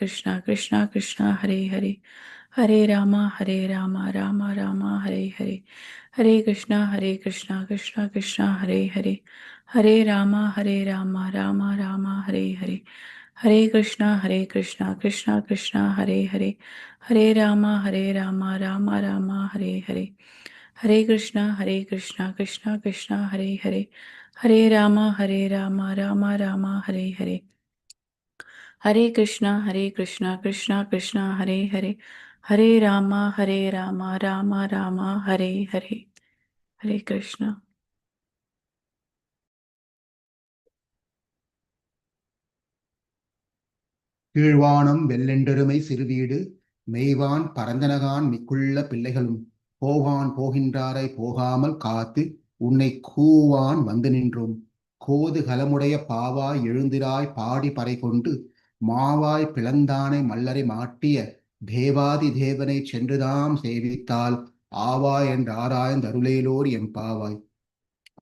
Krishna, Krishna Krishna, Hare Hare, Hare Rama, Rama Rama, Hare Hare, Hare Krishna, Krishna Krishna, Hare Hare, Hare Rama, Rama Rama, Hare Hare, Hare Krishna, Krishna Krishna, Hare Hare, Hare Rama, Rama Rama, Hare Hare, Hare Krishna, Krishna Krishna, Hare Hare, Hare Rama, Rama Rama, Hare Hare, Hare Krishna, Krishna Krishna, Hare Hare, Hare Rama, Rama Rama, Hare Hare, Hare Krishna. கீழ்வானம் வெள்ளெண்டெருமை சிறுவீடு மெய்வான் பரந்தனகான் மிக்குள்ள பிள்ளைகளும் போவான் போகின்றாரை போகாமல் காத்து உன்னை கூவான் வந்து நின்றோம். கோது கலமுடைய பாவாய் எழுந்திராய் பாடி பறை கொண்டு மாவாய் பிளந்தானை மல்லரை மாட்டிய தேவாதி தேவனை சென்றுதாம் சேவித்தால் ஆவாய் என்றாராய்ந்தருளேலோர் எம்பாவாய்.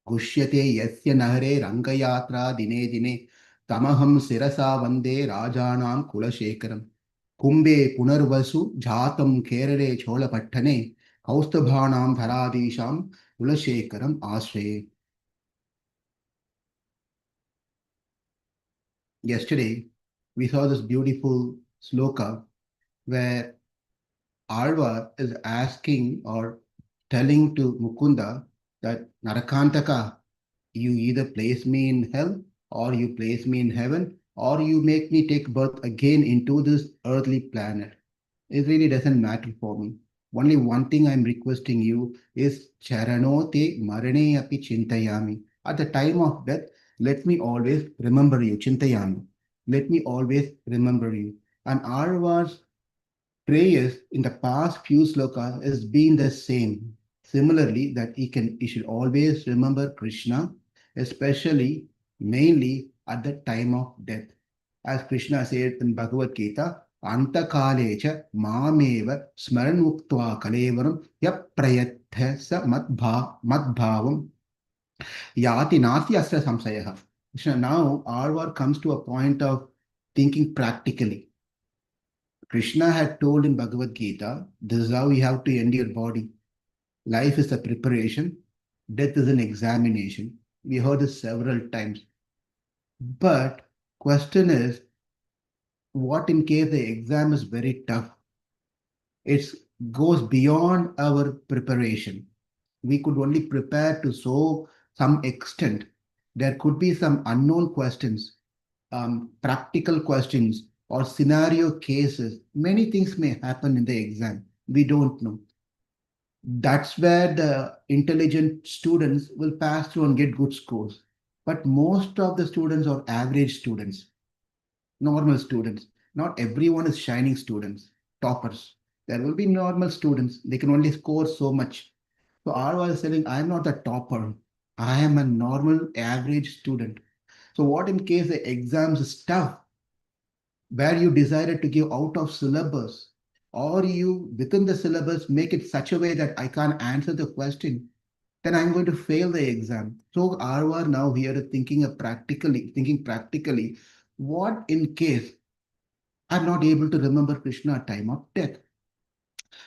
குஷ்யதே யஸ்ய நகரே ரங்கயாத்ரா தினே தினே தமகம் சிரசா வந்தே ராஜானாம் Kulasekaram. கும்பே Punarvasu ஜாத்தம் கேரளே சோழபட்டனே கௌஸ்தபானாம் தராதீஷாம் Kulasekaram ஆஸ்ரயே. Yesterday, we saw this beautiful Śloka where Alvar is asking or telling to Mukunda that Narakantaka, you either place me in hell or you place me in heaven or you make me take birth again into this earthly planet. It really doesn't matter for me. Only one thing I'm requesting you is charanote marane api chintayami. At the time of death, let me always remember you, chintayami. Let me always remember you. And Alvar's prayers in the past few slokas has been the same. Similarly, that he should always remember Krishna, especially mainly at the time of death. As Krishna said in Bhagavad Gītā, Anta kalecha māmeva smaraṇaṃ uktva kalevaram yaprayatha sa madbhavam yati nāsya asra samsayaha. Krishna, now Alvar comes to a point of thinking practically. Krishna had told in Bhagavad Gītā, this is how you have to end your body. Life is a preparation, death is an examination. We heard this several times. But question is, what in case the exam is very tough? It goes beyond our preparation. We could only prepare to some extent. There could be some unknown questions, practical questions, or scenario cases. Many things may happen in the exam. We don't know. That's where the intelligent students will pass through and get good scores. But most of the students are average students, normal students. Not everyone is shining students, toppers. There will be normal students. They can only score so much. So Arva is saying, I am not a topper. I am a normal average student. So what in case the exams is tough, where you decided to give out of syllabus, or you within the syllabus make it such a way that I can't answer the question, then I'm going to fail the exam. So Arva now here is thinking practically, what in case I'm not able to remember Krishna at time of death?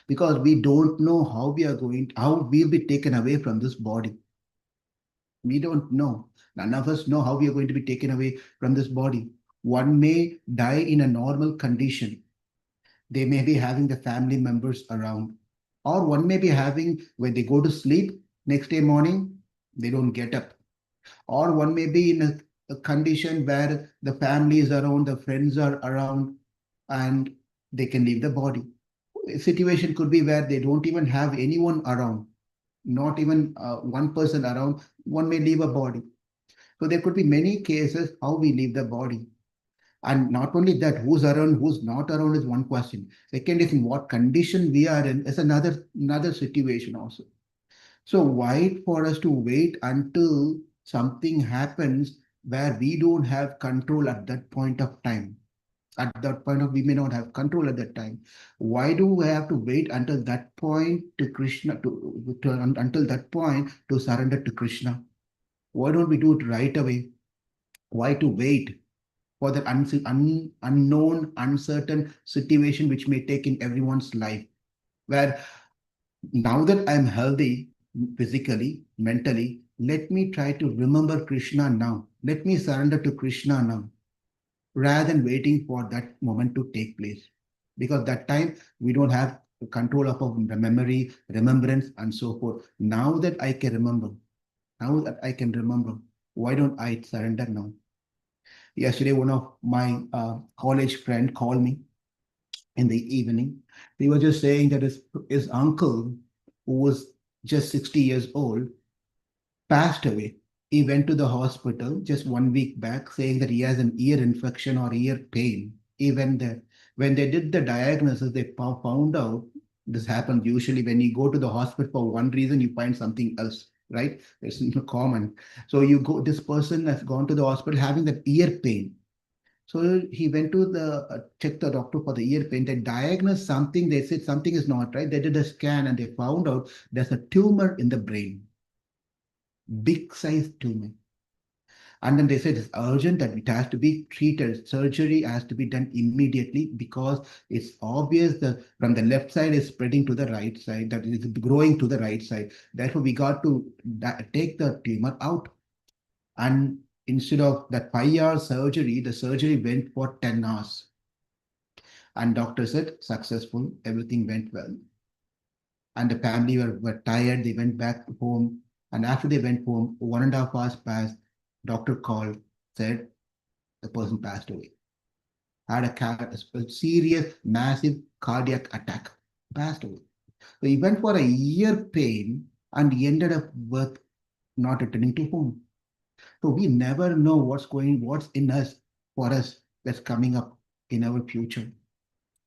Because we don't know how we'll be taken away from this body. We don't know. None of us know how we are going to be taken away from this body. One may die in a normal condition. They may be having the family members around. Or one may be having, when they go to sleep, next day morning, they don't get up. Or one may be in a condition where the family is around, the friends are around, and they can leave the body. A situation could be where they don't even have anyone around, not even one person around, one may leave a body. So there could be many cases how we leave the body. And not only that, who's around, who's not around is one question. Second is in what condition we are in is another situation also. So why for us to wait until something happens where we don't have control at that point of time? At that point we may not have control at that time. Why do we have to wait until that point to Krishna, until that point to surrender to Krishna? Why don't we do it right away? Why to wait? for that unknown, uncertain situation which may take in everyone's life. Where now that I'm healthy physically, mentally, let me try to remember Krishna now. Let me surrender to Krishna now, rather than waiting for that moment to take place. Because that time we don't have control of our memory, remembrance, and so forth. Now that I can remember, why don't I surrender now? Yesterday, one of my college friend called me in the evening. He was just saying that his uncle, who was just 60 years old, passed away. He went to the hospital just 1 week back saying that he has an ear infection or ear pain. He went there. When they did the diagnosis, they found out this happens usually when you go to the hospital for one reason, you find something else, right? It's common. So you go, this person has gone to the hospital having that ear pain. So he went to the check the doctor for the ear pain. They diagnosed something. They said something is not right. They did a scan and they found out there's a tumor in the brain, big size tumor. And then they said it's urgent that it has to be treated. Surgery has to be done immediately because it's obvious that from the left side is spreading to the right side, that it is growing to the right side. Therefore, we got to take the tumor out. And instead of that 5 hour surgery, the surgery went for 10 hours. And doctor said successful, everything went well. And the family were tired, they went back home. And after they went home, 1.5 hours passed. Doctor called, said the person passed away. Had a serious, massive cardiac attack, passed away. So he went for a year pain and he ended up with not returning to home. So we never know what's in us for us that's coming up in our future.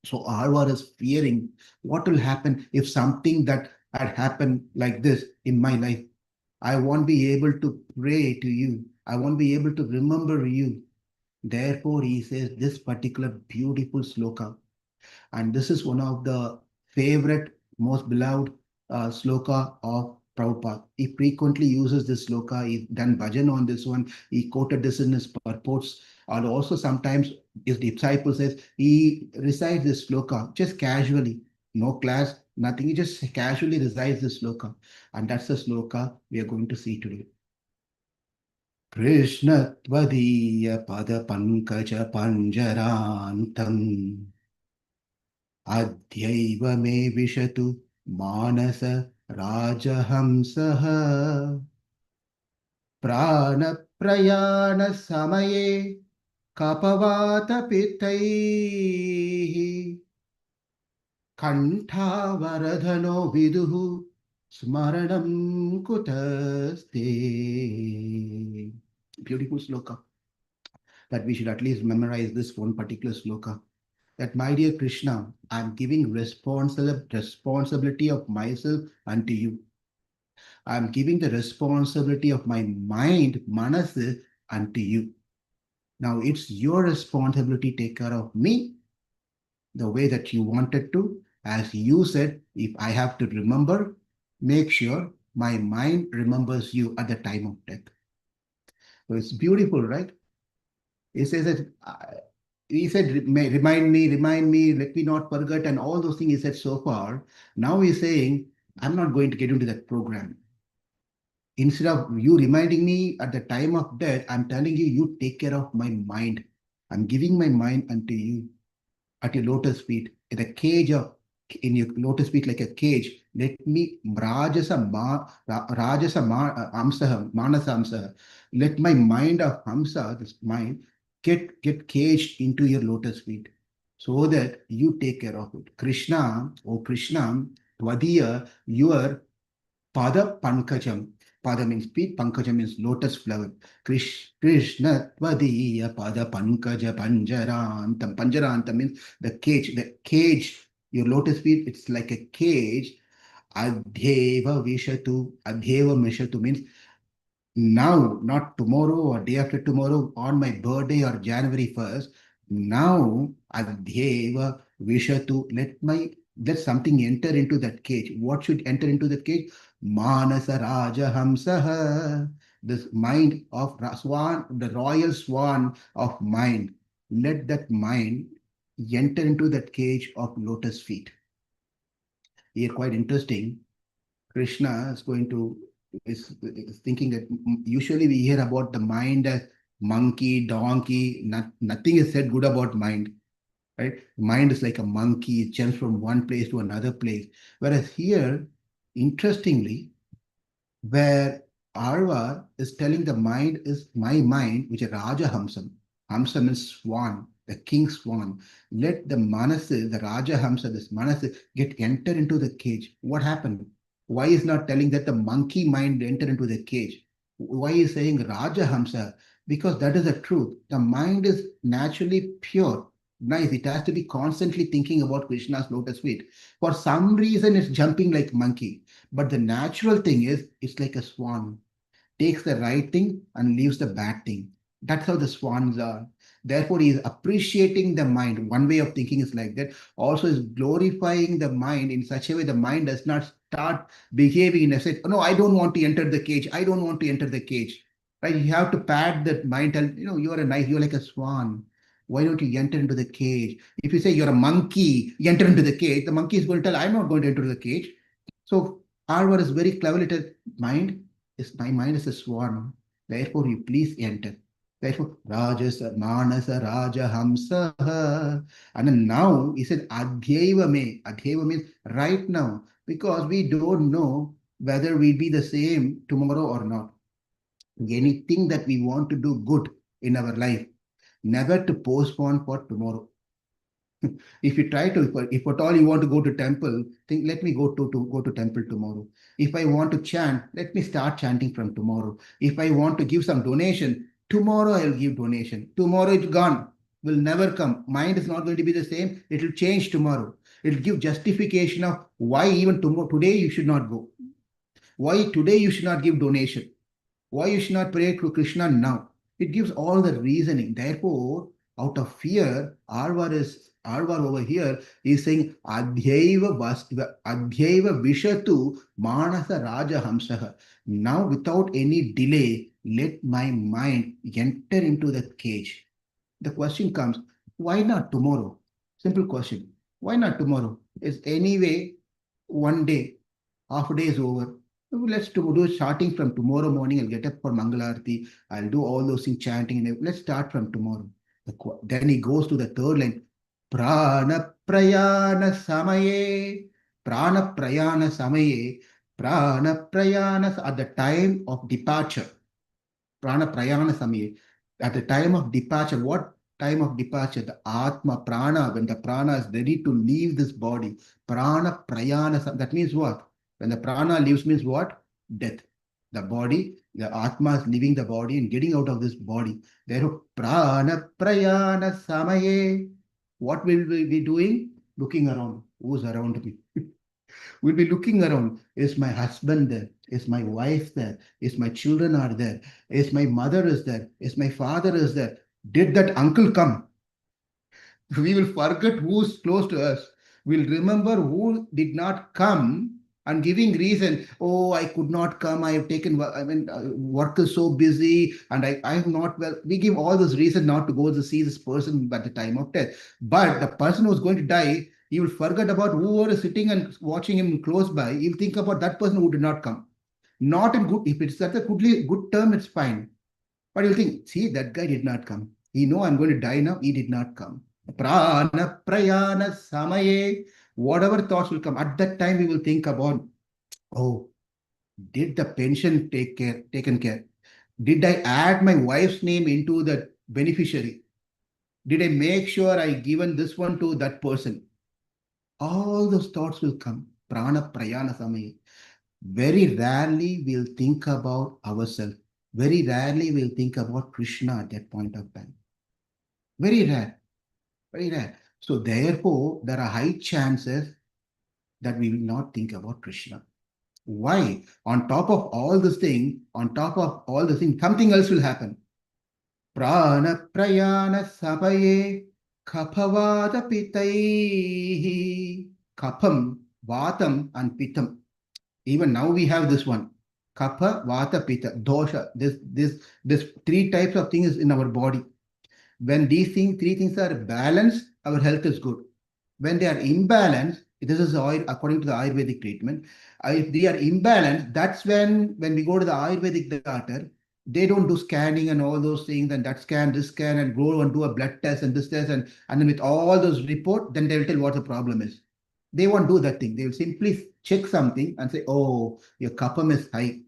So Alvar is fearing what will happen if something that had happened like this in my life. I won't be able to pray to you. I won't be able to remember you. Therefore, he says this particular beautiful sloka. And this is one of the favorite, most beloved sloka of Prabhupada. He frequently uses this sloka. He's done bhajan on this one. He quoted this in his purports. And also sometimes his disciple says he recites this sloka just casually. No class, nothing. He just casually recites this sloka. And that's the sloka we are going to see today. Krishna tvadīya padapaṅkaja pañjarāntam adyaiva me viśatu mānasa rājahaṃsaḥ prāṇaprayāṇasamayē kaphavātapittaiḥ kaṇṭhāvarōdhanavidhau smaraṇaṃ kutastē. Beautiful sloka that we should at least memorize this one particular sloka. That, my dear Krishna, I'm giving responsibility of myself unto you. I'm giving the responsibility of my mind, mānasa, unto you. Now it's your responsibility to take care of me the way that you wanted to. As you said, if I have to remember, make sure my mind remembers you at the time of death. So it's beautiful, right? He says that he said, remind me, let me not forget, and all those things he said so far. Now he's saying, I'm not going to get into that program. Instead of you reminding me at the time of death, I'm telling you, you take care of my mind. I'm giving my mind unto you at your lotus feet, in a cage of, in your lotus feet like a cage. Let me mānasa. Let my mind of Hamsa, this mind, get caged into your lotus feet so that you take care of it. Krishna, oh Krishna, tvadīya, your padapaṅkajam. Pada means feet, paṅkaja means lotus flower. Krishna tvadīya padapaṅkaja pañjarāntam. Pañjarāntam means the cage, your lotus feet, it's like a cage. Adyaiva viśatu. Adyaiva viśatu means now, not tomorrow or day after tomorrow, on my birthday or January 1st. Now, adyaiva viśatu. Let something enter into that cage. What should enter into that cage? Mānasa rājahaṃsaḥ. This mind of swan, the royal swan of mind. let that mind enter into that cage of lotus feet. Here, quite interesting. Krishna is thinking that usually we hear about the mind as monkey, donkey. Nothing is said good about mind, right? Mind is like a monkey; it jumps from one place to another place. Whereas here, interestingly, where Arva is telling the mind is my mind, which is Rajahaṃsaḥ. Hamsa is swan, the king swan. Let the mānasa, the Rajahaṃsaḥ, this mānasa, get enter into the cage. What happened? Why is not telling that the monkey mind enter into the cage? Why is saying Rajahaṃsaḥ? Because that is the truth. The mind is naturally pure. Nice. It has to be constantly thinking about Krishna's lotus feet. For some reason, it's jumping like monkey. But the natural thing is, it's like a swan. Takes the right thing and leaves the bad thing. That's how the swans are. Therefore, he is appreciating the mind. One way of thinking is like that. Also, is glorifying the mind in such a way the mind does not start behaving in a sense, no, I don't want to enter the cage. I don't want to enter the cage. Right? You have to pat that mind, tell, you're like a swan. Why don't you enter into the cage? If you say you're a monkey, you enter into the cage, the monkey is going to tell, I'm not going to enter the cage. So Arvar is very clever. My mind is a swan. Therefore, you please enter. Therefore, mānasa rājahaṃsaḥ. And then now he said adyaiva me. Adyaiva means right now, because we don't know whether we'll be the same tomorrow or not. Anything that we want to do good in our life, never to postpone for tomorrow. If you try to, if at all you want to go to temple, think, let me go to temple tomorrow. If I want to chant, let me start chanting from tomorrow. If I want to give some donation, tomorrow I'll give donation. Tomorrow it's gone, will never come. Mind is not going to be the same. It will change tomorrow. It will give justification of why even tomorrow, today you should not go. Why today you should not give donation. Why you should not pray to Krishna now. It gives all the reasoning. Therefore, out of fear, Arvar over here is saying adyaiva viśatu mānasa rājahaṃsaḥ. Now, without any delay, let my mind enter into that cage. The question comes, why not tomorrow? Simple question. Why not tomorrow? Is anyway one day, half a day is over. Let's do starting from tomorrow morning. I'll get up for Mangalarti. I'll do all those things, chanting. And let's start from tomorrow. Then he goes to the third line. prāṇaprayāṇasamayē. Prāṇaprayāṇasamayē. At the time of departure. Prāṇaprayāṇasamayē. At the time of departure. What time of departure? The Atma, Prana. When the Prana is ready to leave this body. Prāṇaprayāṇasamayē. That means what? When the prana leaves means what? Death. The body, the Atma is leaving the body and getting out of this body. Therefore, prāṇaprayāṇasamayē. What will we be doing? Looking around. Who's around me? We'll be looking around. Is my husband there? Is my wife there? Is my children are there? Is my mother is there? Is my father is there? Did that uncle come? We will forget who's close to us. We'll remember who did not come. And giving reason, oh, I could not come, I have taken, work is so busy, and I am not well. We give all those reasons not to go to see this person at the time of death. But the person who is going to die, he will forget about whoever is sitting and watching him close by. He'll think about that person who did not come. Not in good, if it's such a good term, it's fine. But he'll think, see, that guy did not come. He know I'm going to die now, he did not come. Prāṇaprayāṇasamayē. Whatever thoughts will come, at that time we will think about, oh, did the pension taken care? Did I add my wife's name into the beneficiary? Did I make sure I given this one to that person? All those thoughts will come. Prāṇaprayāṇasamayē. Very rarely we'll think about ourselves. Very rarely we'll think about Krishna at that point of time. Very rare. Very rare. So therefore, there are high chances that we will not think about Krishna. Why? On top of all this thing, something else will happen. Prāṇaprayāṇasamayē kaphavātapittaiḥ. Kapham, Vatam and Pittam. Even now we have this one. Kapha, Vata, Pitta, Dosha. This three types of things in our body. When these three things are balanced, our health is good. When they are imbalanced, this is according to the Ayurvedic treatment. If they are imbalanced, that's when we go to the Ayurvedic doctor, they don't do scanning and all those things and that scan, this scan, and go and do a blood test and this test, and then with all those reports, then they will tell what the problem is. They won't do that thing. They will simply check something and say, oh, your kapham is high,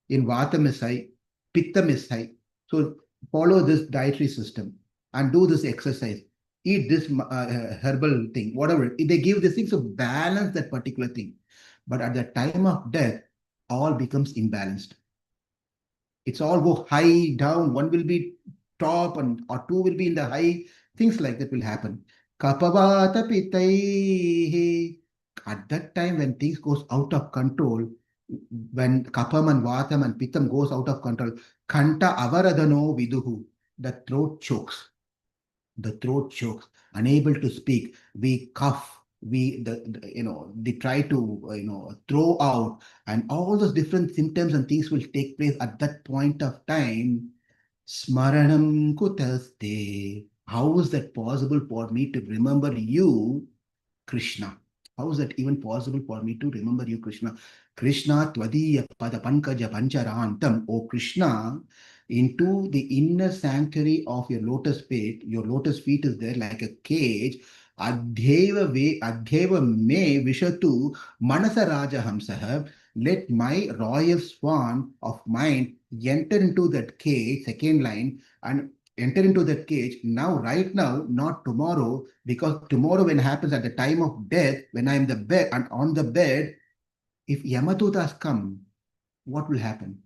in vatam is high, pittam is high. So follow this dietary system and do this exercise. Eat this herbal thing, whatever. They give this thing to balance that particular thing. But at the time of death, all becomes imbalanced. It's all go high, down. One will be top or two will be in the high. Things like that will happen. Kaphavātapittaiḥ. At that time, when things goes out of control, when kapam and vatam and pittam goes out of control, kaṇṭhāvarōdhanavidhau, the throat chokes. The throat chokes, unable to speak. We cough. They try to throw out, and all those different symptoms and things will take place at that point of time. Smaraṇaṃ kutastē. How is that possible for me to remember you, Krishna? How is that even possible for me to remember you, Krishna? Krishna tvadīya padapaṅkaja pañjarāntam. O Krishna, into the inner sanctuary of your lotus feet is there like a cage. Adyaiva viśatu mānasa rājahaṃsaḥ. Let my royal swan of mind enter into that cage, second line, and enter into that cage now, right now, not tomorrow, because tomorrow when it happens at the time of death, when I am the bed and on the bed, if Yamadutas come, what will happen?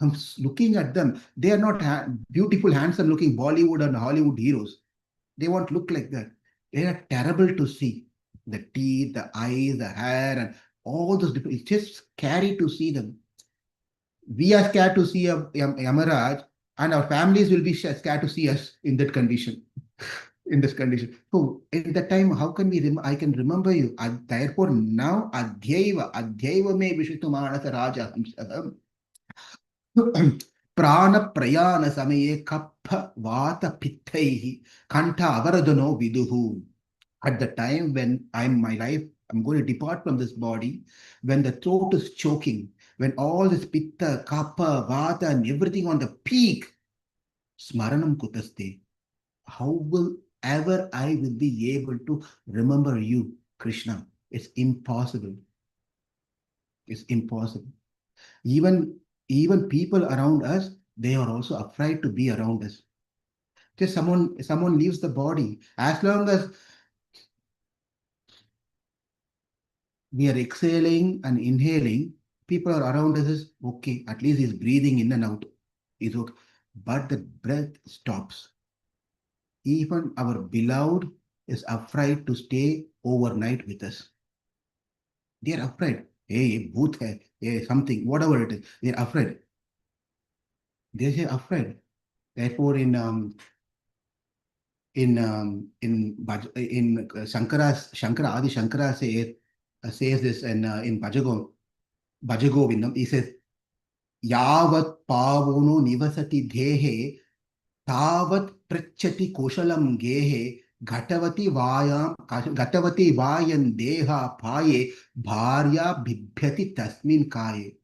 I'm looking at them. They are not beautiful, handsome looking Bollywood and Hollywood heroes. They won't look like that. They are terrible to see. The teeth, the eyes, the hair, and all those different. It's just scary to see them. We are scared to see a Yamaraj, and our families will be scared to see us in that condition. In this condition. So in that time, how can I can remember you? Therefore, now adyaiva me viśatu mānasa rājahaṃsaḥ. prāṇaprayāṇasamayē kaphavātapittaiḥ kaṇṭhāvarōdhanavidhau. At the time when I'm going to depart from this body, when the throat is choking, when all this pitta, kapha, vata, and everything on the peak, smaraṇaṃ kutastē. How will ever I will be able to remember you, Krishna? It's impossible. It's impossible. Even people around us, they are also afraid to be around us. Just someone leaves the body. As long as we are exhaling and inhaling, people are around us is okay. At least he's breathing in and out. Is okay. But the breath stops. Even our beloved is afraid to stay overnight with us. They are afraid. Hey, bhoot hai, hey, something, whatever it is, they are afraid. They are afraid. Therefore, in Shankara Adi Shankara says this in Bhajagovindam. He says, Yavat pavono nivasati dhehe tavat prachati koshalam gehe ghatavati vayam deha paye bharya bibhyati tasmin kaye.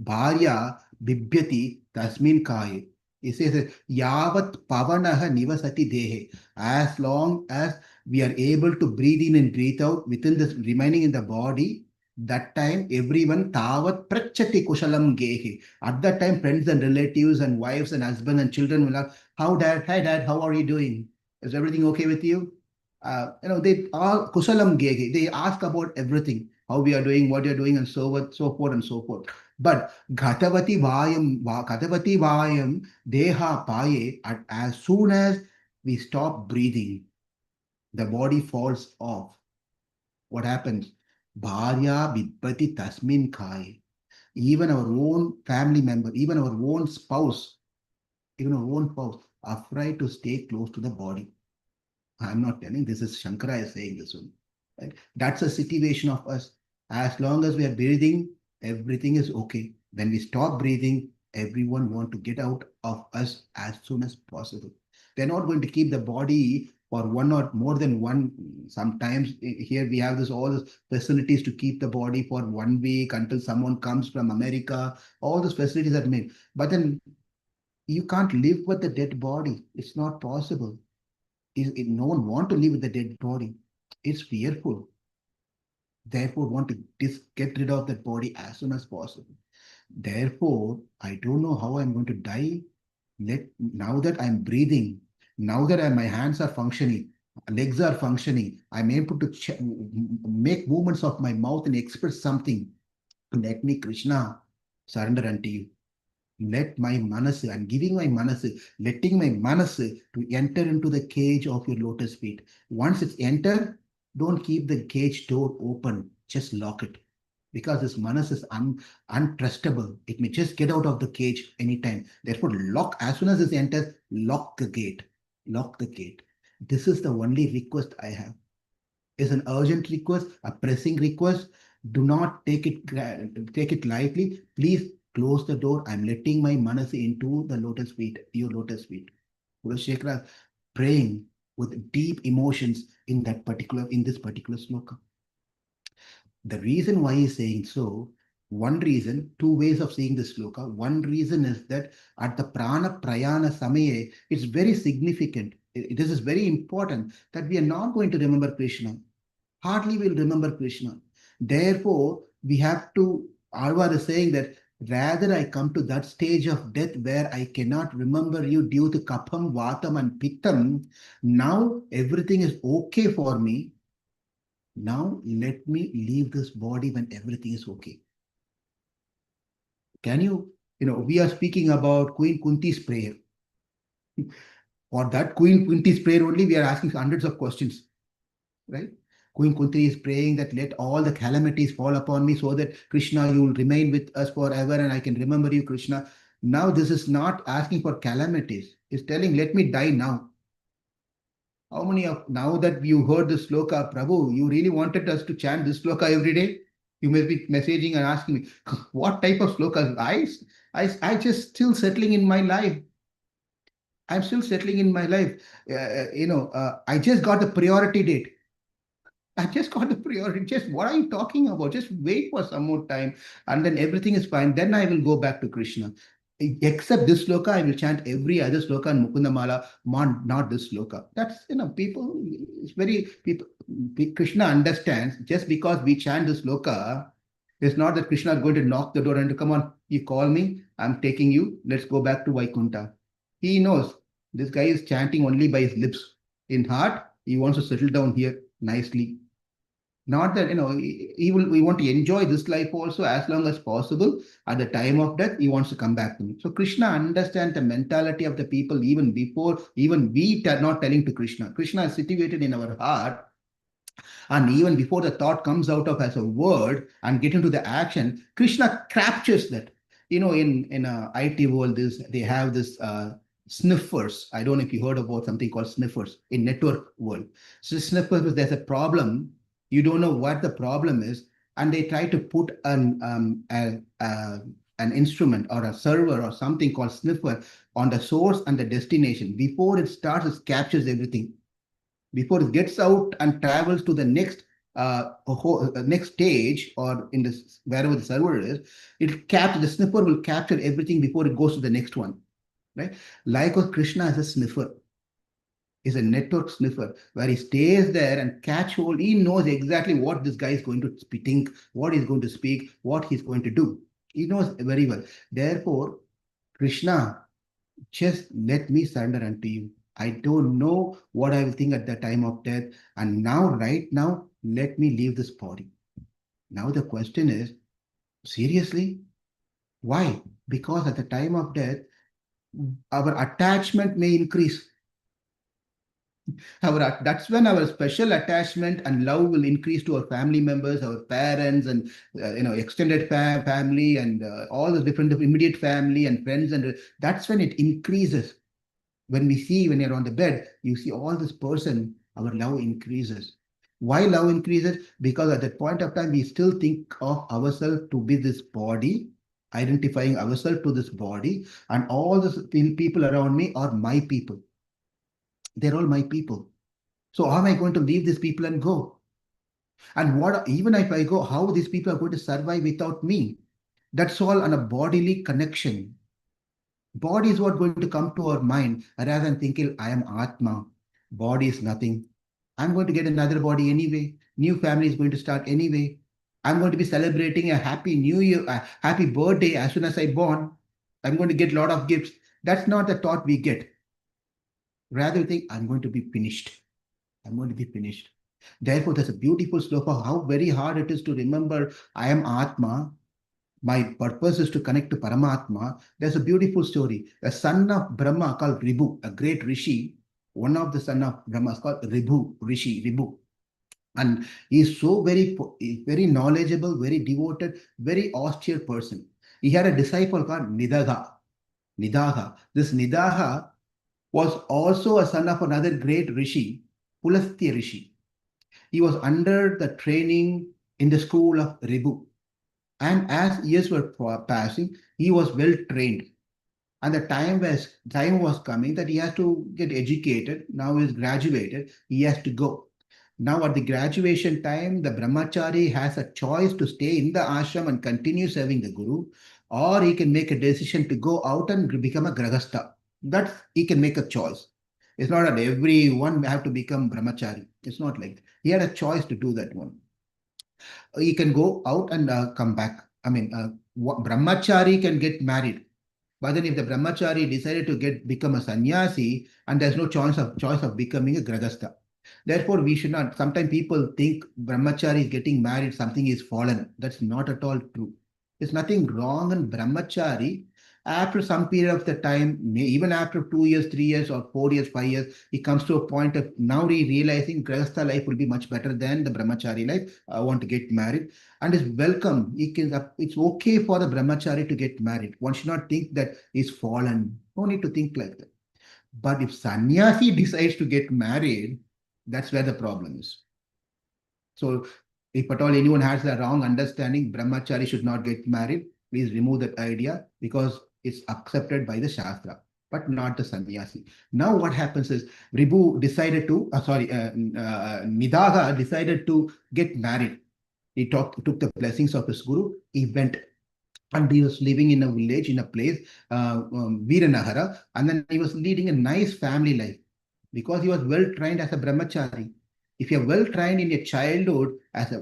Bharya bibhyati tasmin kaye. He says, Yavat pavanaha nivasati dehe. As long as we are able to breathe in and breathe out within this remaining in the body, that time everyone tavat prachati kushalam gehe. At that time, friends and relatives and wives and husbands and children will ask, how dad, hi dad, how are you doing? Is everything okay with you? They all kushalam gehe. They ask about everything, how we are doing, what you are doing, and so forth and so forth. But ghatavati vayam deha paye. As soon as we stop breathing, the body falls off. What happens? Bharya bibhyati tasmin kaye. Even our own family member, even our own spouse, afraid to stay close to the body. I'm not telling this is Shankara is saying this one. Right? That's a situation of us. As long as we are breathing, everything is okay. When we stop breathing, everyone wants to get out of us as soon as possible. They're not going to keep the body for one or more than one. Sometimes here we have all the facilities to keep the body for 1 week until someone comes from America. All those facilities are made. But then you can't live with the dead body. It's not possible. No one wants to live with the dead body. It's fearful. Therefore, want to get rid of that body as soon as possible. Therefore, I don't know how I'm going to die. Now that I'm breathing, now that my hands are functioning, legs are functioning, I'm able to make movements of my mouth and express something. Let me, Krishna, surrender unto you. Let my mānasa, I'm giving my mānasa, letting my mānasa to enter into the cage of your lotus feet. Once it's entered, don't keep the cage door open, just lock it. Because this mānasa is untrustable. It may just get out of the cage anytime. Therefore, lock, as soon as it enters, lock the gate. Lock the gate. This is the only request I have. It's an urgent request, a pressing request. Do not take it lightly. Please close the door. I'm letting my mānasa into the lotus feet, your lotus feet. Kulashekara praying with deep emotions in this particular Śloka. The reason why he's saying so, one reason, two ways of seeing this Śloka. One reason is that at the prāṇaprayāṇasamayē, it's very significant. This is very important that we are not going to remember Krishna. Hardly will remember Krishna. Therefore, we have to, Alvar is saying that rather I come to that stage of death where I cannot remember you due to kapham, vatam and pittam. Now everything is okay for me. Now let me leave this body when everything is okay. Can you, we are speaking about Queen Kunti's prayer. For that Queen Kunti's prayer only, we are asking hundreds of questions, right? Queen Kunti is praying that let all the calamities fall upon me so that Krishna, you will remain with us forever and I can remember you, Krishna. Now this is not asking for calamities. It's telling, let me die now. How many of, now that you heard this Śloka, Prabhu, you really wanted us to chant this Śloka every day? You must be messaging and asking me, what type of Ślokas? I just still settling in my life. I'm still settling in my life. I just got the priority date. I just got the priority. Just what are you talking about? Just wait for some more time and then everything is fine. Then I will go back to Krishna. Except this Śloka, I will chant every other Śloka in Mukunda Mālā, not this Śloka. That's, people, it's very, Krishna understands just because we chant this Śloka, it's not that Krishna is going to knock the door and come on, you call me, I'm taking you, let's go back to Vaikuntha. He knows this guy is chanting only by his lips. In heart, he wants to settle down here nicely. Not that, we want to enjoy this life also as long as possible. At the time of death, he wants to come back to me. So Krishna understands the mentality of the people even before, even we are not telling to Krishna. Krishna is situated in our heart. And even before the thought comes out of as a word and get into the action, Krishna captures that. In IT world, they have this sniffers. I don't know if you heard about something called sniffers in network world. So sniffers, there's a problem. You don't know what the problem is, and they try to put an instrument or a server or something called sniffer on the source and the destination. Before it starts, it captures everything. Before it gets out and travels to the next next stage or in this wherever the server is, the sniffer will capture everything before it goes to the next one. Right? Likewise, Krishna is a sniffer. Is a network sniffer where he stays there and catch hold. He knows exactly what this guy is going to think, what he's going to speak, what he's going to do. He knows very well. Therefore, Krishna, just let me surrender unto you. I don't know what I will think at the time of death. And now, right now, let me leave this body. Now the question is, seriously? Why? Because at the time of death, our attachment may increase. That's when our special attachment and love will increase to our family members, our parents, and extended family, and all the different immediate family and friends, and that's when it increases. When you're on the bed, you see all this person, our love increases. Why love increases? Because at that point of time, we still think of ourselves to be this body, identifying ourselves to this body, and all the people around me are my people. They're all my people. So how am I going to leave these people and go? And what, even if I go, how these people are going to survive without me? That's all on a bodily connection. Body is what going to come to our mind rather than thinking, I am Atma. Body is nothing. I'm going to get another body anyway. New family is going to start anyway. I'm going to be celebrating a happy new year, a happy birthday as soon as I born. I'm going to get a lot of gifts. That's not the thought we get. Rather, we think, I'm going to be finished. I'm going to be finished. Therefore, there's a beautiful sloka, how very hard it is to remember I am Atma. My purpose is to connect to Paramatma. There's a beautiful story. A son of Brahma called Ribhu, a great rishi, one of the son of Brahma is called Ribhu. And he is so very knowledgeable, very devoted, very austere person. He had a disciple called Nidaha. This Nidaha was also a son of another great rishi, Pulastya rishi. He was under the training in the school of Ribhu. And as years were passing, he was well trained. And the time was coming that he has to get educated. Now he's graduated, he has to go. Now at the graduation time, the brahmachari has a choice to stay in the ashram and continue serving the guru, or he can make a decision to go out and become a grahastha. That he can make a choice. It's not that everyone have to become brahmachari. It's not like that. He had a choice to do that one. He can go out and come back. I mean, brahmachari can get married. But then if the brahmachari decided to become a sannyasi, and there's no choice of becoming a grahastha. Therefore, we should not. Sometimes people think brahmachari is getting married, something is fallen. That's not at all true. There's nothing wrong in brahmachari. After some period of the time, even after 2 years, 3 years, or 4 years, 5 years, he comes to a point of now realizing grahastha life will be much better than the brahmachari life. I want to get married, and is welcome. It's okay for the brahmachari to get married. One should not think that he's fallen. No need to think like that. But if sannyasi decides to get married, that's where the problem is. So if at all anyone has the wrong understanding, brahmachari should not get married, please remove that idea, because it's accepted by the Shastra, but not the sannyasi. Now what happens is Ribhu decided to, Nidaha decided to get married. He took the blessings of his guru, he went. And he was living in a village, in a place, Viranagara, and then he was leading a nice family life because he was well trained as a brahmachari. If you're well trained in your childhood as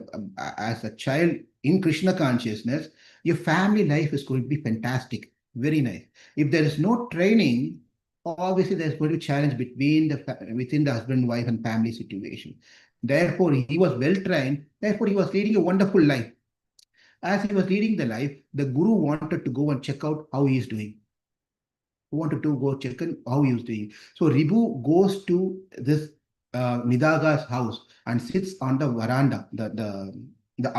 a child in Krishna consciousness, your family life is going to be fantastic, very nice. If there is no training, obviously there's going to be challenge within the husband, wife, and family situation. Therefore, he was well trained. Therefore, he was leading a wonderful life. As he was leading the life, the guru wanted to go and check out how he is doing. Wanted to go check on how he was doing. So Ribhu goes to this Nidaga's house and sits on the veranda, the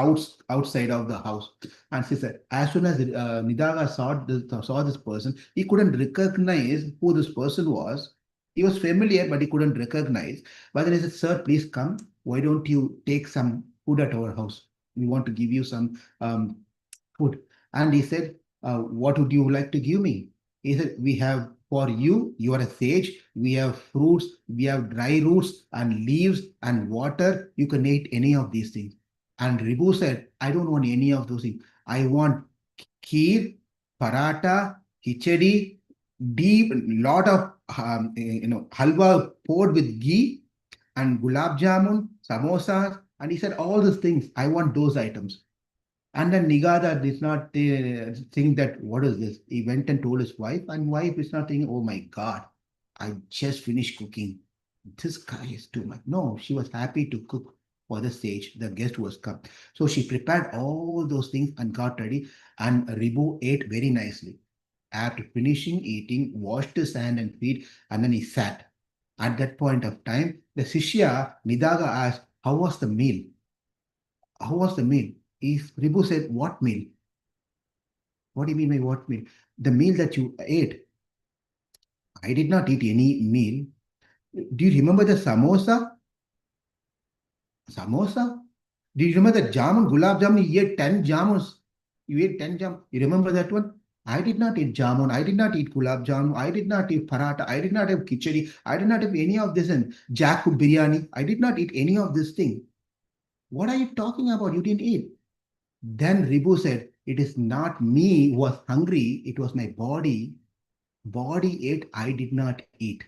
outside of the house. And she said, as soon as Nidaga saw this person, he couldn't recognize who this person was. He was familiar, but he couldn't recognize. But then he said, sir, please come. Why don't you take some food at our house? We want to give you some food. And he said, what would you like to give me? He said, we have for you, you are a sage, we have fruits, we have dry roots and leaves and water. You can eat any of these things. And Ribhu said, I don't want any of those things. I want kheer, paratha, khichdi, deep, lot of halwa poured with ghee and gulab jamun, samosas. And he said, all these things, I want those items. And then Nigada did not think that, what is this? He went and told his wife, and wife is not thinking, oh my God, I just finished cooking. This guy is too much. No, she was happy to cook for the sage. The guest was come. So she prepared all those things and got ready, and Ribhu ate very nicely. After finishing eating, washed his hand and feet, and then he sat. At that point of time, the Shishya, Nidaga, asked, how was the meal? How was the meal? Ribhu said, what meal? What do you mean by what meal? The meal that you ate. I did not eat any meal. Do you remember the samosa? Samosa? Do you remember the jamun, gulab jamun? You ate 10 jamuns. You ate 10 jamun. You remember that one? I did not eat jamun. I did not eat gulab jamun. I did not eat paratha. I did not have khichdi. I did not have any of this and jackfruit biryani. I did not eat any of this thing. What are you talking about? You didn't eat. Then Ribu said, it is not me who was hungry. It was my body. Body ate. I did not eat.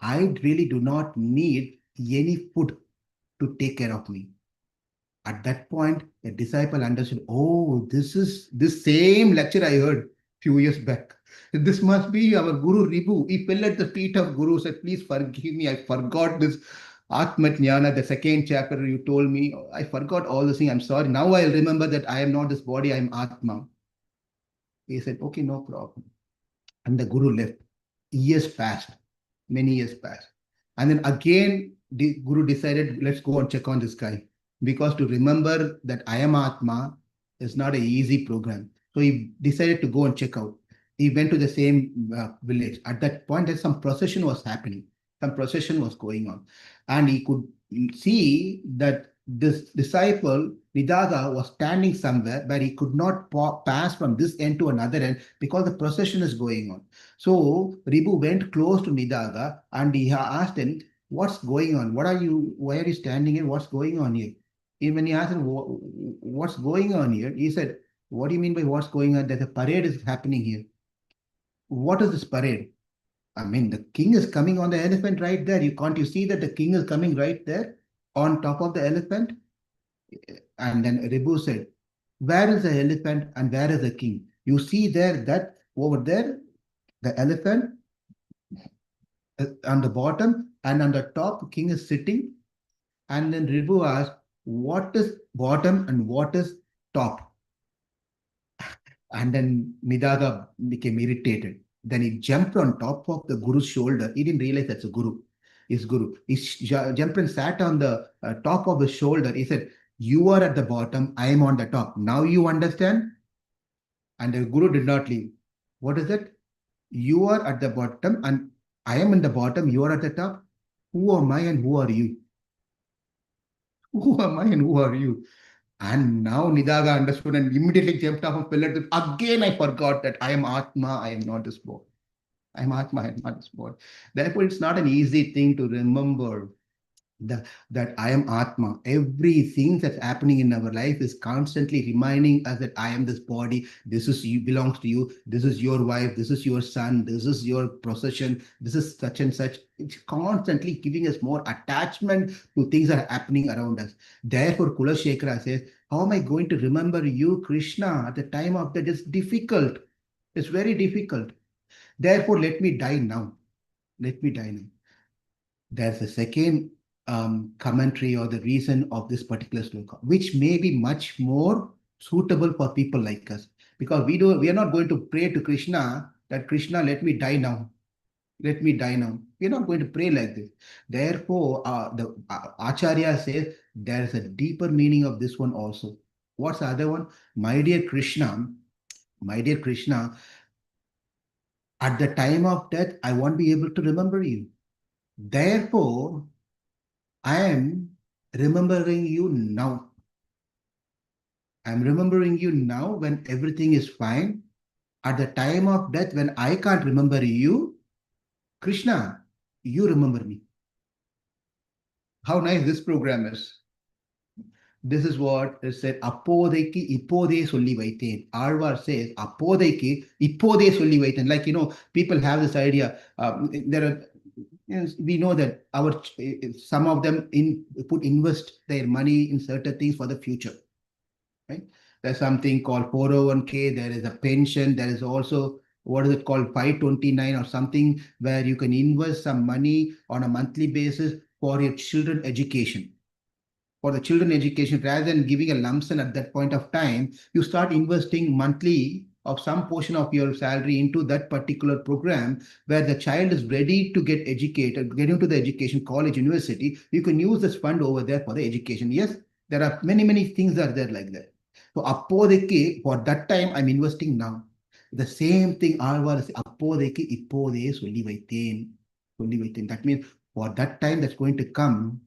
I really do not need any food to take care of me. At that point, the disciple understood, oh, this is this same lecture I heard few years back. This must be our Guru Ribu. He fell at the feet of Guru, said, please forgive me. I forgot this Atma Jnana, the second chapter you told me. I forgot all this thing. I'm sorry. Now I'll remember that I am not this body, I am Atma. He said, okay, no problem. And the Guru left. Years passed. Many years passed. And then again, the Guru decided, let's go and check on this guy. Because to remember that I am Atma is not an easy program. So he decided to go and check out. He went to the same village. At that point, there some procession was happening. Some procession was going on. And he could see that this disciple, Nidaga, was standing somewhere where he could not pass from this end to another end because the procession is going on. So Ribu went close to Nidaga and he asked him, what's going on? Why are you standing here? What's going on here? And when he asked him, what's going on here? He said, what do you mean by what's going on? There's a parade is happening here. What is this parade? I mean, the king is coming on the elephant right there. Can't you see that the king is coming right there on top of the elephant? And then Ribu said, where is the elephant and where is the king? You see there, that over there, the elephant on the bottom and on the top, king is sitting. And then Ribu asked, what is bottom and what is top? And then Nidaga became irritated. Then he jumped on top of the Guru's shoulder. He didn't realize that's a Guru. His Guru. He jumped and sat on the top of his shoulder. He said, you are at the bottom, I am on the top. Now you understand? And the Guru did not leave. What is it? You are at the bottom and I am in the bottom, you are at the top. Who am I and who are you? Who am I and who are you? And now Nidaga understood and immediately jumped off a pillar. Again, I forgot that I am Atma, I am not this body. I am Atma, I am not this body. Therefore, it's not an easy thing to remember that I am Atma. Everything that's happening in our life is constantly reminding us that I am this body. This is you, belongs to you. This is your wife. This is your son. This is your possession. This is such and such. It's constantly giving us more attachment to things that are happening around us. Therefore, Kulashekara says, how am I going to remember you, Krishna, at the time of that? It's difficult. It's very difficult. Therefore, let me die now. Let me die now. There's a second commentary or the reason of this particular sloka, which may be much more suitable for people like us. Because we are not going to pray to Krishna that Krishna, let me die now. Let me die now. We are not going to pray like this. Therefore, the Acharya says there is a deeper meaning of this one also. What's the other one? My dear Krishna, at the time of death, I won't be able to remember you. Therefore, I am remembering you now. I'm remembering you now when everything is fine. At the time of death, when I can't remember you, Krishna, you remember me. How nice this program is. This is what is said, Apodeki ipode solli vaiten. Alvar says, Apodeki ipode solli vaiten. Like, people have this idea. There are, we know that some of them invest their money in certain things for the future. Right? There's something called 401k, there is a pension, there is also what is it called 529 or something where you can invest some money on a monthly basis for your children education. For the children education, rather than giving a lump sum at that point of time, you start investing monthly of some portion of your salary into that particular program where the child is ready to get educated, get into the education, college, university. You can use this fund over there for the education. Yes, there are many things that are there like that. So appodeke, for that time, I'm investing now. The same thing, Alvar is appodeke ippode solli vaiten. That means for that time that's going to come,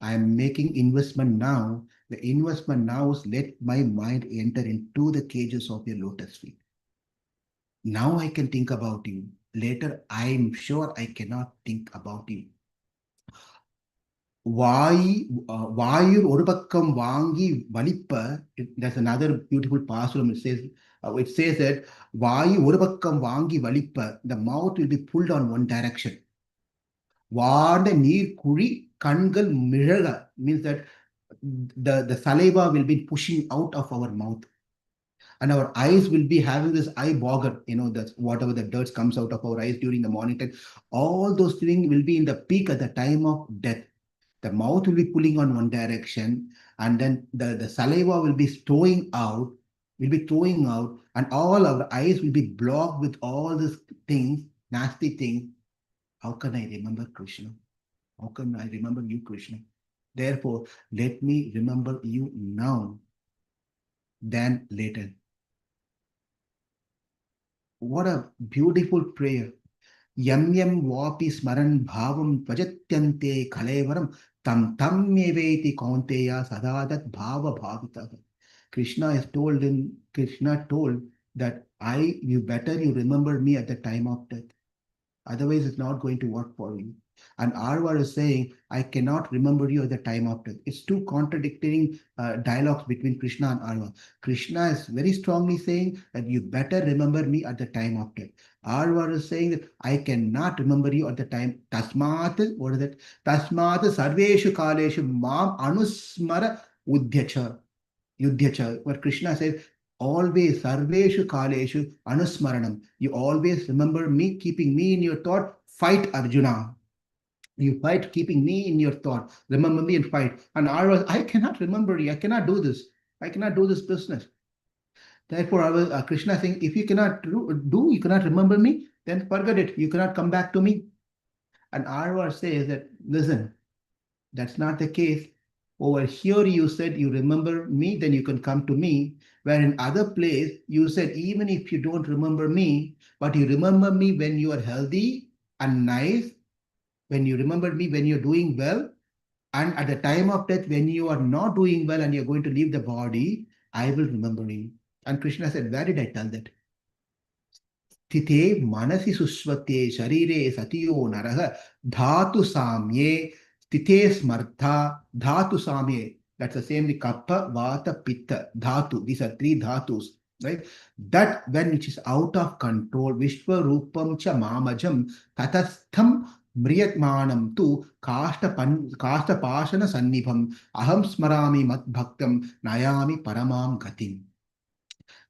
I am making investment now. The investment now is let my mind enter into the cages of your lotus feet. Now I can think about you. Later, I'm sure I cannot think about you. வாயுர் ஒரு பக்கம் வாங்கி வலிப்ப, there's another beautiful pasturam. It says that வாயு ஒரு பக்கம் வாங்கி வலிப்ப, the mouth will be pulled on one direction. வார்ந்த நீர் குழி கண்கள் மிழக means that the saliva will be pushing out of our mouth. And our eyes will be having this eye bogger, that whatever the dirt comes out of our eyes during the morning time, all those things will be in the peak at the time of death. The mouth will be pulling on one direction, and then the saliva will be throwing out, and all our eyes will be blocked with all these things, nasty things. How can I remember Krishna? How can I remember you, Krishna? Therefore, let me remember you now than later. What a beautiful prayer. Yam yam vapi smaran bhavam tvajatyante kalevaram tam tam meveti kaunteya sadadat bhava bhavita. Krishna told that you better you remember me at the time of death. Otherwise, it's not going to work for you. And Arvar is saying, I cannot remember you at the time of death. It's two contradicting dialogues between Krishna and Arvar. Krishna is very strongly saying that you better remember me at the time of death. Arvar is saying that I cannot remember you at the time. Tasmat, what is it? Tasmat sarveshu kaleshu mam anusmara yudhyacha. But Krishna says, always sarveshu kaleshu anusmaranam. You always remember me, keeping me in your thought. Fight, Arjuna. You fight, keeping me in your thought. Remember me and fight. And I cannot remember you. I cannot do this. I cannot do this business. Therefore, Krishna saying, if you cannot you cannot remember me, then forget it. You cannot come back to me. And Arvar says that, listen, that's not the case. Over here, you said you remember me, then you can come to me. Where in other place, you said, even if you don't remember me, but you remember me when you are healthy and nice, when you remember me when you're doing well, and at the time of death, when you are not doing well and you're going to leave the body, I will remember you. And Krishna said, where did I tell that? Stite manasi susvate sharire satiyo naraha dhatu samye stite smartha dhatu samye. That's the same with kaphavātapittaiḥ dhatu. These are three dhatus, right? That when which is out of control, vishvarupam cha mamajam tatastham mriyatmanam tu kashta pashana sannibham aham smarami mat bhaktam nayami paramam gatim.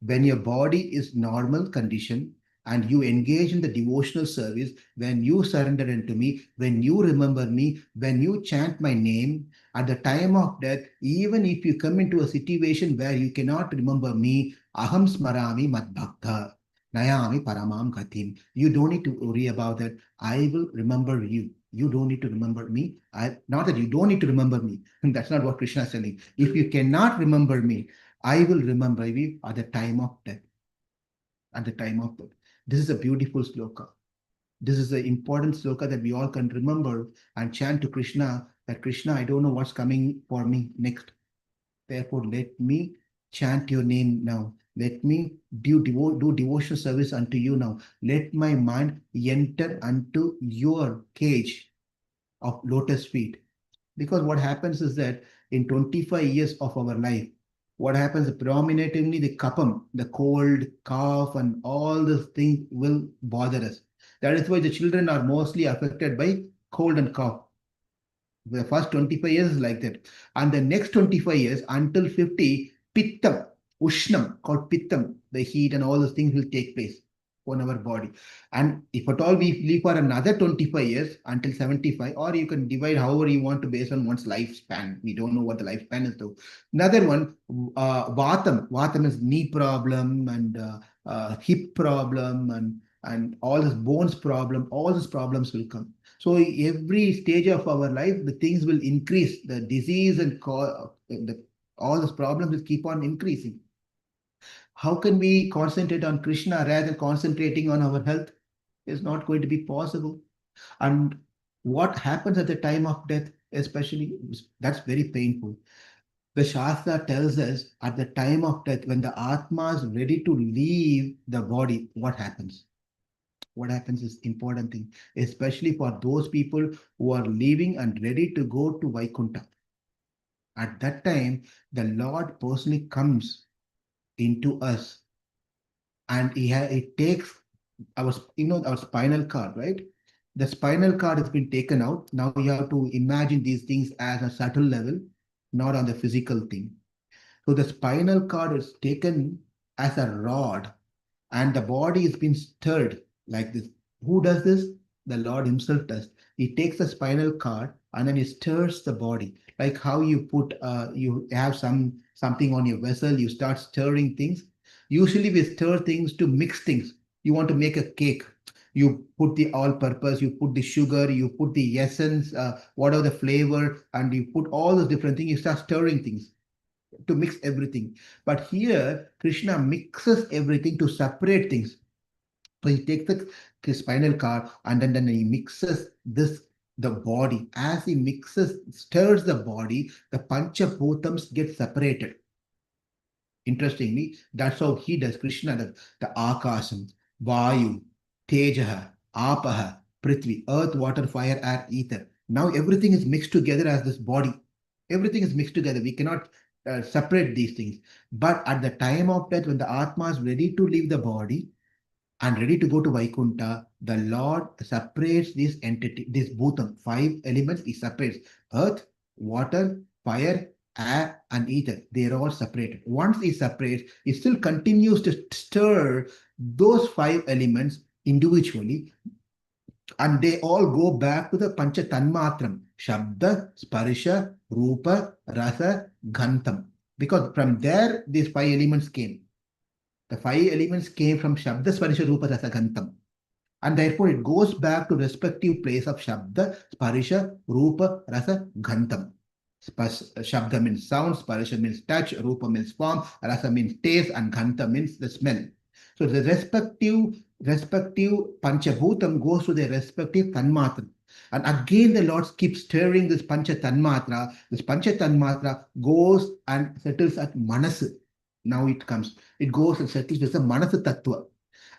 When your body is normal condition and you engage in the devotional service, when you surrender unto me, when you remember me, when you chant my name, at the time of death, even if you come into a situation where you cannot remember me, aham smarami mat bhakta nayami paramam gatim. You don't need to worry about that. I will remember you. You don't need to remember me. Not that you don't need to remember me. That's not what Krishna is telling. If you cannot remember me, I will remember you at the time of death. At the time of death. This is a beautiful sloka. This is an important sloka that we all can remember and chant to Krishna that Krishna, I don't know what's coming for me next. Therefore, let me chant your name now. Let me do devotional service unto you now. Let my mind enter unto your cage of lotus feet. Because what happens is that in 25 years of our life, what happens predominantly the kapam, the cold, cough, and all these things will bother us. That is why the children are mostly affected by cold and cough. The first 25 years is like that. And the next 25 years until 50, pittam, ushnam, called pittam, the heat and all those things will take place on our body. And if at all we live for another 25 years until 75, or you can divide however you want to based on one's lifespan. We don't know what the lifespan is though. Another one, vatam. Vatam is knee problem and hip problem and all this bones problem. All these problems will come. So every stage of our life, the things will increase. The disease and all these problems will keep on increasing. How can we concentrate on Krishna rather than concentrating on our health? It's not going to be possible. And what happens at the time of death, especially, that's very painful. The Shastra tells us at the time of death, when the Atma is ready to leave the body, what happens? What happens is important thing, especially for those people who are leaving and ready to go to Vaikuntha. At that time, the Lord personally comes into us, and it takes our, our spinal cord, right? The spinal cord has been taken out. Now you have to imagine these things as a subtle level, not on the physical thing. So the spinal cord is taken as a rod, and the body is being stirred like this. Who does this? The Lord himself does. He takes the spinal cord and then he stirs the body. Like how you put, you have something on your vessel, you start stirring things. Usually we stir things to mix things. You want to make a cake. You put the all-purpose, you put the sugar, you put the essence, whatever the flavor, and you put all those different things. You start stirring things to mix everything. But here, Krishna mixes everything to separate things. So he takes the spinal cord and then he mixes the body. As he stirs the body, the panchabhutams get separated. Interestingly, that's how he does. Krishna does. The Akasam, Vayu, Tejaha, Apaha, Prithvi, earth, water, fire, air, ether. Now everything is mixed together as this body. Everything is mixed together. We cannot separate these things. But at the time of death, when the Atma is ready to leave the body and ready to go to Vaikuntha, the Lord separates this entity, this bhutam, 5 elements, he separates earth, water, fire, air, and ether. They are all separated. Once he separates, he still continues to stir those 5 elements individually, and they all go back to the Pancha Tanmatram, Shabda, Sparsha, Rupa, Rasa, Ghantam. Because from there, these 5 elements came. The 5 elements came from Shabda, Sparsha, Rupa, Rasa, Ghantam. And therefore, it goes back to respective place of Shabda, Sparsha, Rupa, Rasa, Ghantam. Shabda means sound, Sparsha means touch, Rupa means form, Rasa means taste, and Ghanta means the smell. So the respective Panchabhutam goes to the respective Tanmatra. And again, the Lord keeps stirring this Pancha Tanmatra. This Pancha Tanmatra goes and settles at Manasa. Now it comes. It goes and settles with the Manasa Tattva.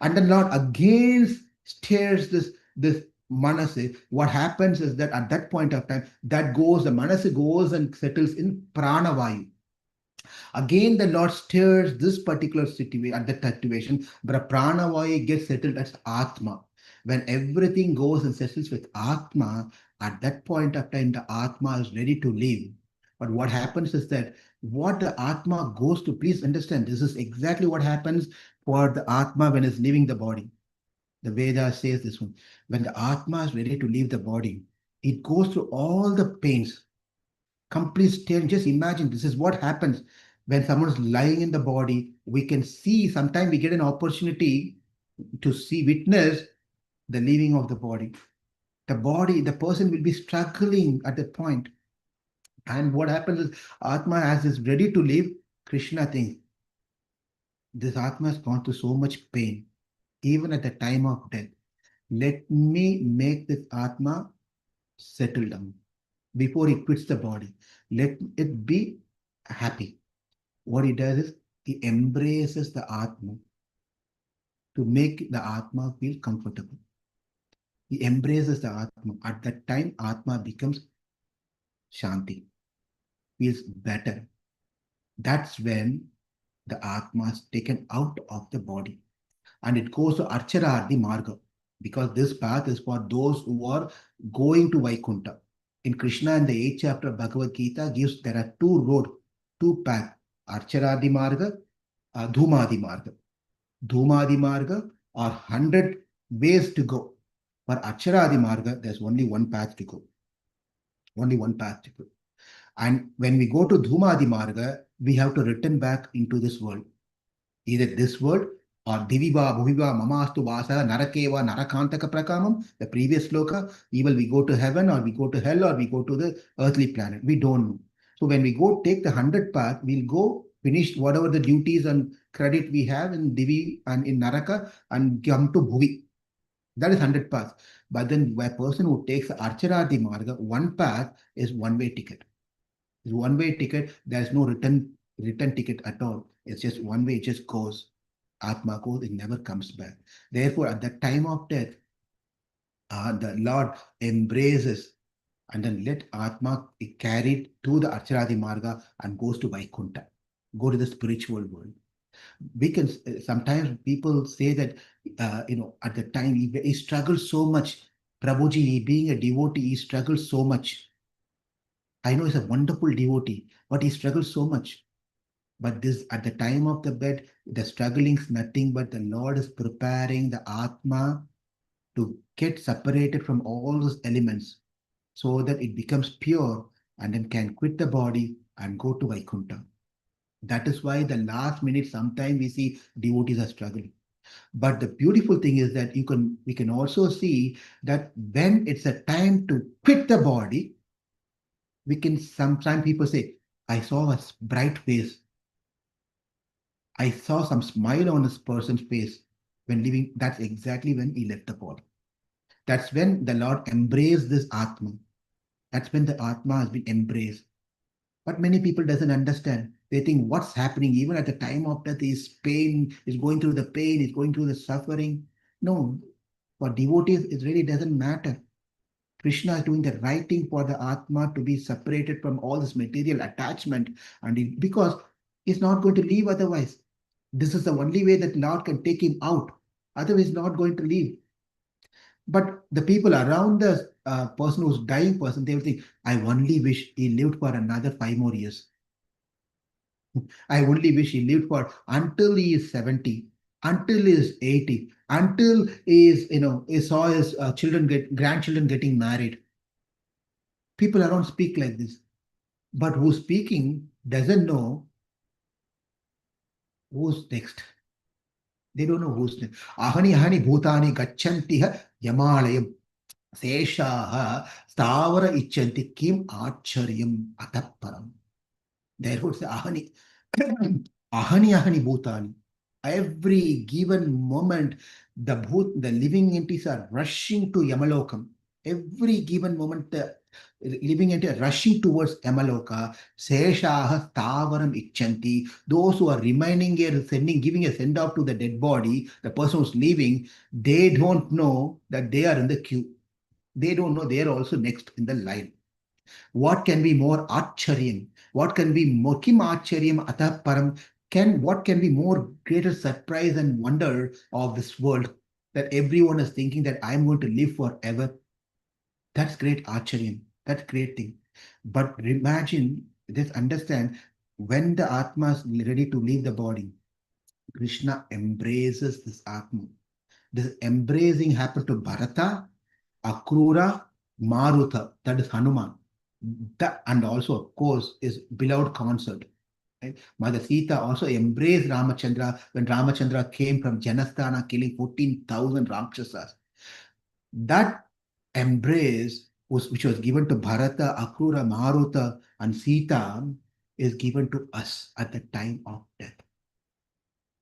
And the Lord again stirs this Manasa. What happens is that at that point of time, the Manasa goes and settles in Pranavayu. Again, the Lord stirs this particular situation at that situation, but Pranavayu gets settled as Atma. When everything goes and settles with Atma, at that point of time, the Atma is ready to leave. But what happens is that what the Atma goes to, please understand, this is exactly what happens for the Atma when it's leaving the body. The Veda says this one. When the Atma is ready to leave the body, it goes through all the pains, complete state. Just imagine, this is what happens when someone is lying in the body. We can see, sometimes we get an opportunity to witness the leaving of the body. The person will be struggling at that point. And what happens is, Atma, as is ready to leave, Krishna thinks, this Atma has gone through so much pain, even at the time of death. Let me make this Atma settle down before he quits the body. Let it be happy. What he does is, he embraces the Atma to make the Atma feel comfortable. He embraces the Atma. At that time, Atma becomes Shanti, feels better. That's when the Atma is taken out of the body. And it goes to Archarardi Marga, because this path is for those who are going to Vaikuntha. In Krishna, in the 8th chapter of Bhagavad Gītā, gives there are 2 paths, Archarardi Marga, Dhumadi Marga. Dhumadi Marga are 100 ways to go. For Archarardi Marga, there's only one path to go. Only one path to go. And when we go to Dhumadi Marga, we have to return back into this world. Either this world or Diviva, Bhuviva, Mamastu, Vasa, Narakeva, Narakantaka Prakamam, the previous sloka, either we go to heaven or we go to hell or we go to the earthly planet. We don't know. So when we go take the 100 path, we'll go finish whatever the duties and credit we have in Divi and in Naraka and come to Bhuvi. That is 100 paths. But then a person who takes the Archarardi Marga, one path is one-way ticket. It's one-way ticket. There's no return ticket at all. It's just one way. It just goes. Atma goes. It never comes back. Therefore, at the time of death, the Lord embraces and then let Atma be carried to the Archaradi Marga and goes to Vaikuntha, go to the spiritual world. We can sometimes people say that at the time he struggled so much. Prabhuji, being a devotee, he struggled so much. I know he's a wonderful devotee, but he struggled so much. But this at the time of the bed, the struggling's nothing but the Lord is preparing the Atma to get separated from all those elements so that it becomes pure and then can quit the body and go to Vaikuntha. That is why the last minute sometimes we see devotees are struggling. But the beautiful thing is that we can also see that when it's a time to quit the body, we can sometimes people say, I saw a bright face. I saw some smile on this person's face when leaving. That's exactly when he left the body. That's when the Lord embraced this Atma. That's when the Atma has been embraced. But many people doesn't understand. They think what's happening even at the time of death is pain, is going through the pain, is going through the suffering. No, for devotees, it really doesn't matter. Krishna is doing the right thing for the Atma to be separated from all this material attachment, and because he's not going to leave otherwise. This is the only way that Lord can take him out. Otherwise, he's not going to leave. But the people around the person who's dying person, they will think, I only wish he lived for another 5 more years. I only wish he lived for until he is 70, until he is 80, until he is, he saw his grandchildren getting married. People around speak like this. But who's speaking doesn't know who's next. They don't know who's next. Ahani ahani bhutani gachantiha yamalayam. Seshaha stavara ichanti kim acharyam ataparam. Therefore, it's ahani. Ahani ahani bhutani. Every given moment, the living entities are rushing to Yamalokam. Every given moment, the living entity are rushing towards Yamaloka. Seshaha stavaram ichanti. Those who are remaining here, giving a send off to the dead body, the person who's leaving, they don't know that they are in the queue. They don't know they are also next in the line. What can be more acharyam? What can be more kim acharyam atah param? What can be more greater surprise and wonder of this world that everyone is thinking that I'm going to live forever? That's great acharyam. That's great thing. But imagine, just understand, when the Atma is ready to leave the body, Krishna embraces this Atma. This embracing happened to Bharata, Akrura, Marutha, that is Hanuman. That, and also, of course, is beloved consort. Right? Mother Sita also embraced Ramachandra when Ramachandra came from Janasthana killing 14,000 Rakshasas. That embrace, which was given to Bharata, Akrura, Marutha, and Sita, is given to us at the time of death.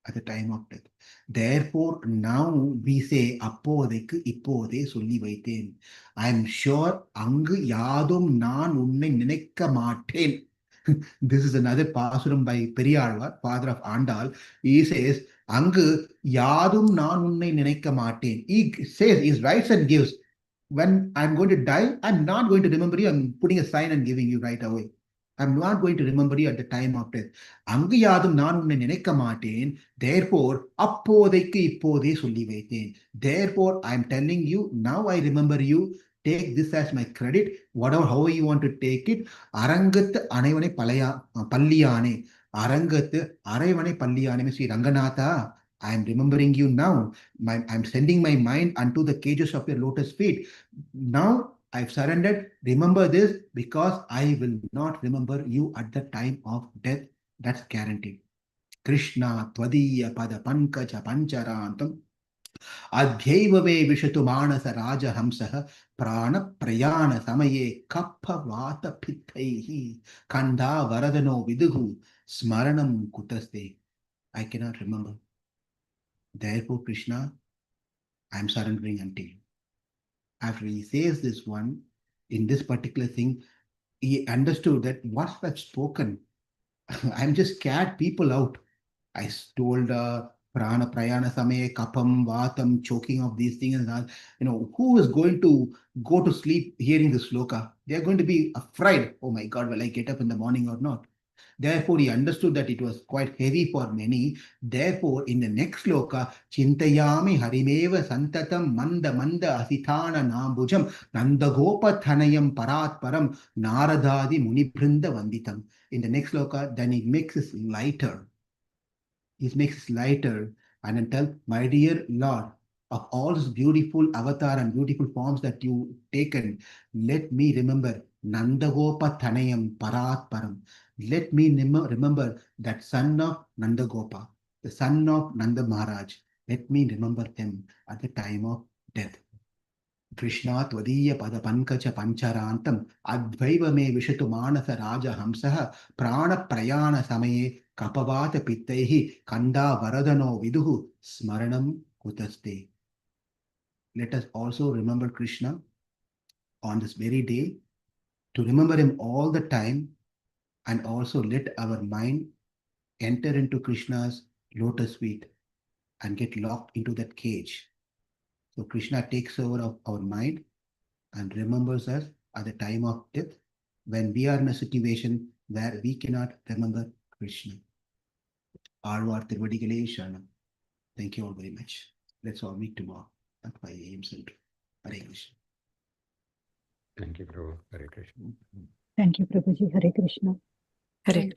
At the time of death. Therefore, now we say, அப்போதைக்கு இப்போதே சொல்லி வைத்தேன். I am sure அங்கு யாதும் நான் உன்னை நினைக்க மாட்டேன். This is another pasuram by Periyalvar, father of Andal. He says, அங்கு யாதும் நான் உன்னை நினைக்க மாட்டேன். He says, he writes and gives. When I'm going to die, I'm not going to remember you. I'm putting a sign and giving you right away. I'm not going to remember you at the time of death. அங்கு யாதும் நான் உன்னை நினைக்க மாட்டேன். Therefore, அப்போதைக்கு இப்போதே சொல்லி வைத்தேன். Therefore, I'm telling you, now I remember you. Take this as my credit, whatever, however you want to take it. அரங்கத்து அனைவனை பள்ளியானே. அரங்கத்து அரைவனை பள்ளியானே means Ranganatha, I am remembering you now. I'm sending my mind unto the cages of your lotus feet. Now I've surrendered. Remember this because I will not remember you at the time of death. That's guaranteed. Krishna, tvadīya, padapaṅkaja, pañjarāntam. Adyaiva viśatu mānasa rājahaṃsaḥ prāṇaprayāṇasamayē kaphavātapittaiḥ kaṇṭhāvarōdhanavidhau smaraṇaṃ kutastē. I cannot remember. Therefore, Krishna, I am surrendering unto you. After he says this one, in this particular thing, he understood that what's that spoken? I'm just scared people out. I told prāṇaprayāṇasamayē, kapam, vātam, choking of these things and all. Who is going to go to sleep hearing the Śloka? They are going to be afraid. Oh my God, will I get up in the morning or not? Therefore, he understood that it was quite heavy for many. Therefore, in the next sloka, Chintayami Harimeva Santatam Manda Manda Asithana Nambujam Nandagopa Thanayam Paratparam Naradadi Munibrinda Vanditam. In the next sloka, then he makes it lighter. He makes it lighter and then tell, my dear Lord, of all these beautiful avatar and beautiful forms that you taken, let me remember Nandagopa Thanayam Paratparam. Let me remember that son of Nandagopa, the son of Nanda Maharaj. Let me remember them at the time of death. Krishna tvadīya padapaṅkaja pañjarāntam adyaiva viśatu mānasa rājahaṃsaḥ prāṇaprayāṇasamayē kaphavātapittaiḥ kaṇṭhāvarōdhanavidhau smaraṇaṃ kutastē. Let us also remember Krishna on this very day, to remember him all the time, and also let our mind enter into Krishna's lotus feet and get locked into that cage. So Krishna takes over of our mind and remembers us at the time of death when we are in a situation where we cannot remember Krishna. Aalvar Tiruvadigalē Sharanam. Thank you all very much. Let's all meet tomorrow at 5 a.m. Central. Hare Krishna. Thank you, Prabhu. Hare Krishna. Thank you, Prabhuji. Hare Krishna. Hare